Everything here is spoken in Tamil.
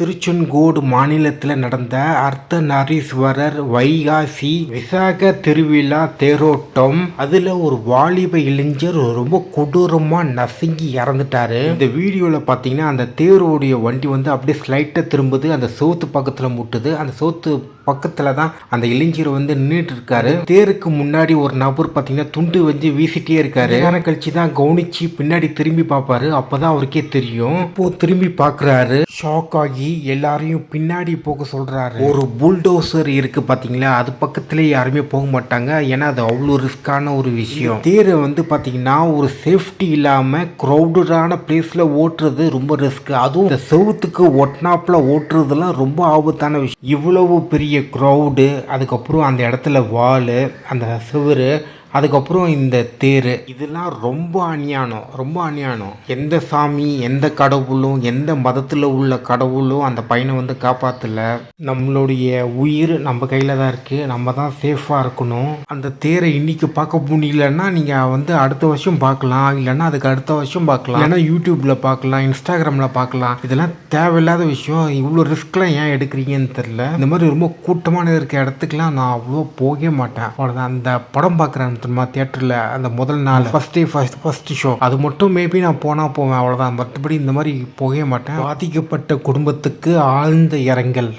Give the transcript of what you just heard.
திருச்செங்கோடு மாநிலத்தில் நடந்த அர்த்தநாரீஸ்வரர் வைகாசி விசாக திருவிழா தேரோட்டம். அதுல ஒரு வாலிப இளைஞர் ரொம்ப கொடூரமா நசுங்கி இறந்துட்டாரு. இந்த வீடியோல பாத்தீங்கன்னா அந்த தேரோடைய வண்டி வந்து அப்படியே ஸ்லைட்டா திரும்புது, அந்த சோத்து பக்கத்துல முட்டுது. அந்த சோத்து பக்கத்துல தான் அந்த இளைஞர் வந்து நின்றுட்டு இருக்காரு. தேருக்கு முன்னாடி ஒரு நபர் பாத்தீங்கன்னா துண்டு வந்து வீசிட்டே இருக்காரு. நேரம் கழிச்சு தான் கவனிச்சு பின்னாடி திரும்பி பார்ப்பாரு. அப்பதான் அவருக்கே தெரியும். இப்போ திரும்பி பாக்குறாரு. ஷாக் ஆகி எல்லாரையும் பின்னாடி போக சொல்றாரு. ஒரு புல்டோசர் இருக்கு பாத்தீங்களா, அது பக்கத்துல யாருமே போக மாட்டாங்க. ஏன்னா அது அவ்வளோ ரிஸ்கான ஒரு விஷயம். தேரை வந்து பாத்தீங்கன்னா ஒரு சேஃப்டி இல்லாம க்ரௌடடான பிளேஸ்ல ஓட்டுறது ரொம்ப ரிஸ்க். அதுவும் இந்த செவுத்துக்கு ஒட்னாப்ல ஓட்டுறதுலாம் ரொம்ப ஆபத்தான விஷயம். இவ்வளவு பெரிய க்ரௌடு, அதுக்கப்புறம் அந்த இடத்துல வால், அந்த செவரு, அதுக்கப்புறம் இந்த தேர், இதெல்லாம் ரொம்ப அநியாயம், ரொம்ப அநியாயம். எந்த சாமி, எந்த கடவுளும், எந்த மதத்தில் உள்ள கடவுளும் அந்த பையனை வந்து காப்பாற்றல. நம்மளுடைய உயிர் நம்ம கையில் தான் இருக்குது. நம்ம தான் சேஃபாக இருக்கணும். அந்த தேரை இன்னைக்கு பார்க்க முடியலன்னா நீங்கள் வந்து அடுத்த வருஷம் பார்க்கலாம், இல்லைன்னா அதுக்கு அடுத்த வருஷம் பார்க்கலாம், இல்லைன்னா யூடியூப்பில் பார்க்கலாம், இன்ஸ்டாகிராமில் பார்க்கலாம். இதெல்லாம் தேவையில்லாத விஷயம். இவ்வளோ ரிஸ்க்லாம் ஏன் எடுக்கிறீங்கன்னு தெரில. இந்த மாதிரி ரொம்ப கூட்டமான இருக்க இடத்துக்குலாம் நான் அவ்வளோ போகவே மாட்டேன். அவ்வளோதான். அந்த படம் பார்க்குறேன் தியேட்டரில் அந்த முதல் நாள் ஃபர்ஸ்ட் ஷோ, அது மட்டும் மேபி நான் போவேன், அவ்வளோதான். மற்றபடி இந்த மாதிரி போகவே மாட்டேன். பாதிக்கப்பட்ட குடும்பத்துக்கு ஆழ்ந்த இரங்கல்.